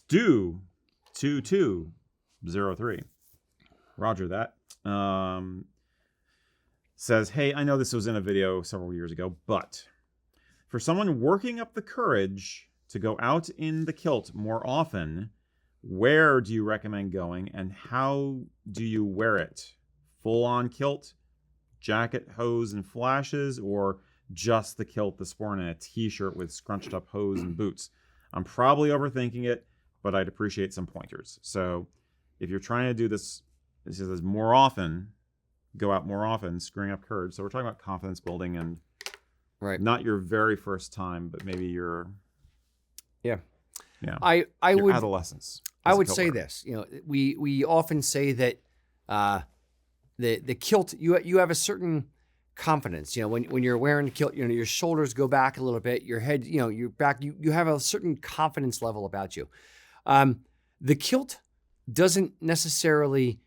Stu2203. Roger that. Says, hey, I know this was in a video several years ago, but for someone working up the courage to go out in the kilt more often, where do you recommend going and how do you wear it? Full-on kilt, jacket, hose, and flashes, or just the kilt, the sporran, and a t-shirt with scrunched up hose and boots? I'm probably overthinking it, but I'd appreciate some pointers. So if you're trying to do this says more often, go out more often, screwing up courage. So we're talking about confidence building and not your very first time, but maybe your I would adolescence. I would say this. We often say that the kilt, you have a certain confidence. When you're wearing the kilt, your shoulders go back a little bit, your head, your back, you have a certain confidence level about you. The kilt doesn't necessarily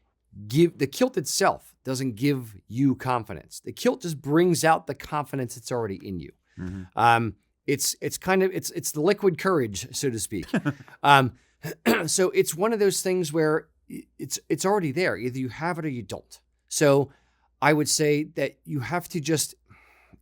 the kilt itself doesn't give you confidence. The kilt just brings out the confidence that's already in you. Mm-hmm. It's the liquid courage, so to speak. So it's one of those things where it's already there. Either you have it or you don't. So I would say that you have to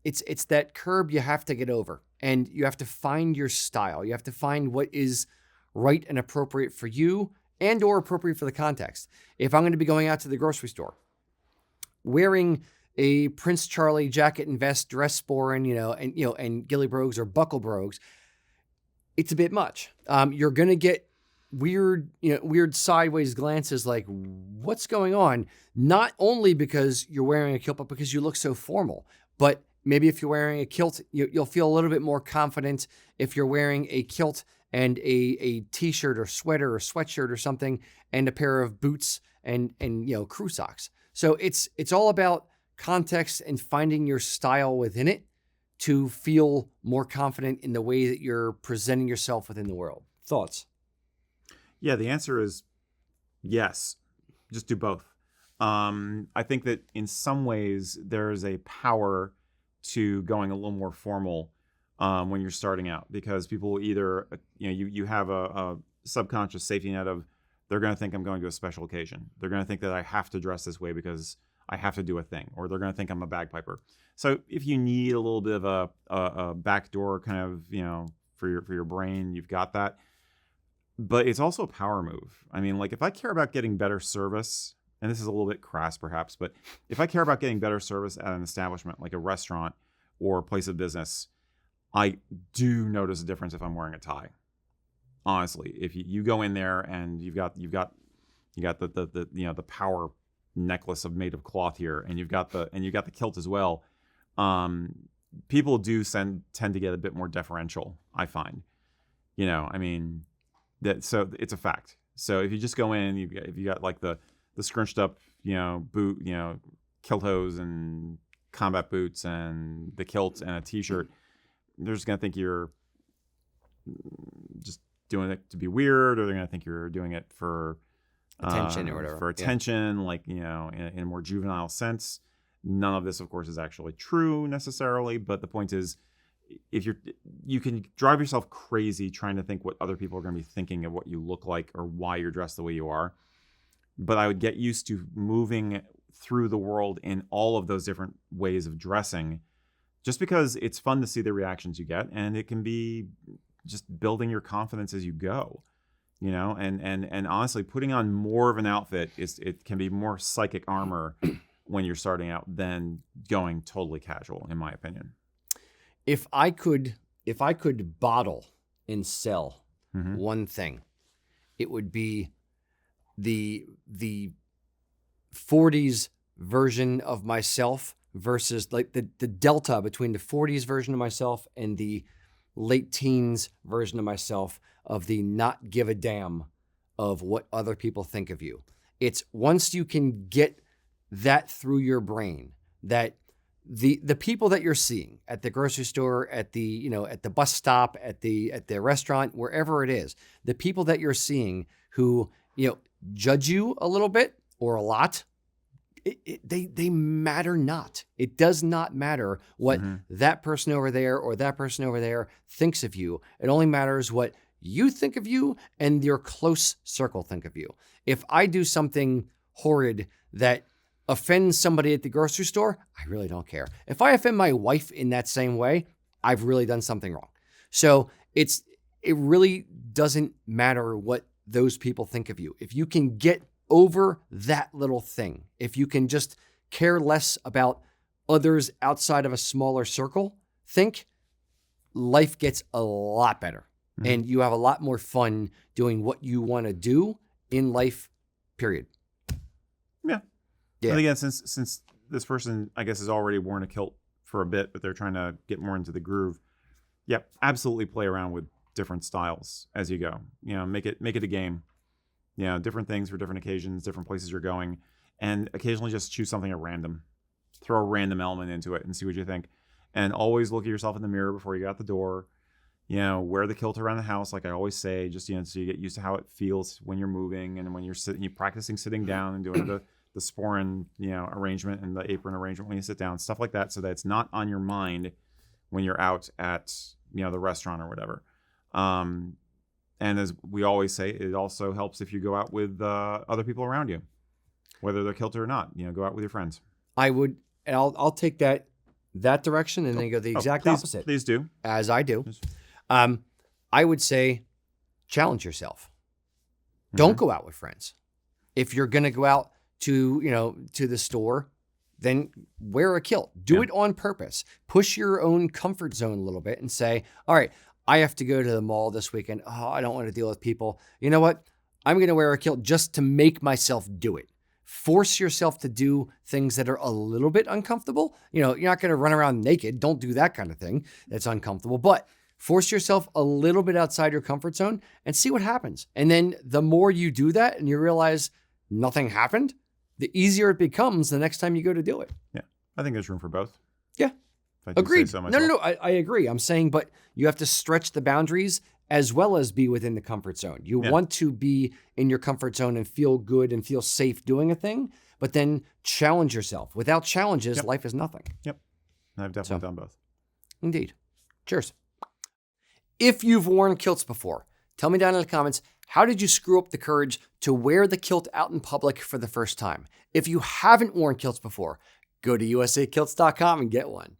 it's that curb you have to get over, and you have to find your style. You have to find what is right and appropriate for you and or appropriate for the context. If I'm going to be going out to the grocery store, wearing a Prince Charlie jacket and vest, dress sporran, and ghillie brogues or buckle brogues, it's a bit much. You're going to get weird sideways glances like, what's going on? Not only because you're wearing a kilt, but because you look so formal. But maybe if you're wearing a kilt, you'll feel a little bit more confident if you're wearing a kilt and a t-shirt or sweater or sweatshirt or something, and a pair of boots and crew socks. So it's all about context and finding your style within it to feel more confident in the way that you're presenting yourself within the world. Thoughts? Yeah, the answer is yes. Just do both. I think that in some ways there is a power to going a little more formal when you're starting out, because people either, you have a subconscious safety net of, they're going to think I'm going to a special occasion. They're going to think that I have to dress this way because I have to do a thing, or they're going to think I'm a bagpiper. So if you need a little bit of a backdoor kind of, for your brain, you've got that. But it's also a power move. I mean, like, if I care about getting better service, and this is a little bit crass perhaps, but if I care about getting better service at an establishment like a restaurant or a place of business, I do notice a difference if I'm wearing a tie. Honestly, if you go in there and you've got the power necklace made of cloth here, and you've got the kilt as well, people do tend to get a bit more deferential, I find. So it's a fact. So if you just go in, if you got like the scrunched up, boot, kilt hose and combat boots and the kilt and a t-shirt, they're just going to think you're just doing it to be weird, or they're going to think you're doing it for attention or whatever. For attention, like, in a more juvenile sense. None of this, of course, is actually true necessarily, but the point is, if you can drive yourself crazy trying to think what other people are going to be thinking of what you look like or why you're dressed the way you are. But I would get used to moving through the world in all of those different ways of dressing, just because it's fun to see the reactions you get, and it can be just building your confidence as you go, and honestly, putting on more of an outfit it can be more psychic armor when you're starting out than going totally casual, in my opinion. If I could bottle and sell one thing, it would be the 40s version of myself versus like the delta between the 40s version of myself and the late teens version of myself, of the not give a damn of what other people think of you. It's once you can get that through your brain, that the people that you're seeing at the grocery store, at the at the bus stop, at the restaurant, wherever it is, the people that you're seeing who judge you a little bit or a lot, they matter not. It does not matter what that person over there or that person over there thinks of you. It only matters what you think of you and your close circle think of you. If I do something horrid that offends somebody at the grocery store, I really don't care. If I offend my wife in that same way, I've really done something wrong. So it really doesn't matter what those people think of you. If you can get over that little thing, if you can just care less about others outside of a smaller circle, life gets a lot better. And you have a lot more fun doing what you want to do in life, period. Yeah. And again, since this person, I guess, has already worn a kilt for a bit, but they're trying to get more into the groove. Yep, absolutely play around with different styles as you go. Make it a game. Different things for different occasions, different places you're going, and occasionally just choose something at random. Throw a random element into it and see what you think. And always look at yourself in the mirror before you get out the door. Wear the kilt around the house, like I always say, just, so you get used to how it feels when you're moving and when you're sitting, you're practicing sitting down and doing the sporran, arrangement and the apron arrangement when you sit down, stuff like that, so that it's not on your mind when you're out at, the restaurant or whatever. And as we always say, it also helps if you go out with other people around you, whether they're kilted or not. Go out with your friends. I would, and I'll take that direction and then go the exact opposite. Please do. As I do. I would say challenge yourself. Don't go out with friends. If you're going to go out to the store, then wear a kilt. Do it on purpose. Push your own comfort zone a little bit and say, all right, I have to go to the mall this weekend. Oh, I don't want to deal with people. You know what? I'm going to wear a kilt just to make myself do it. Force yourself to do things that are a little bit uncomfortable. You're not going to run around naked. Don't do that kind of thing. That's uncomfortable. But force yourself a little bit outside your comfort zone and see what happens. And then the more you do that and you realize nothing happened, the easier it becomes the next time you go to do it. Yeah. I think there's room for both. Yeah. Agreed. No. I agree. I'm saying, but you have to stretch the boundaries as well as be within the comfort zone. You want to be in your comfort zone and feel good and feel safe doing a thing, but then challenge yourself. Without challenges, life is nothing. Yep. I've definitely done both. Indeed. Cheers. If you've worn kilts before, tell me down in the comments, how did you screw up the courage to wear the kilt out in public for the first time? If you haven't worn kilts before, go to usakilts.com and get one.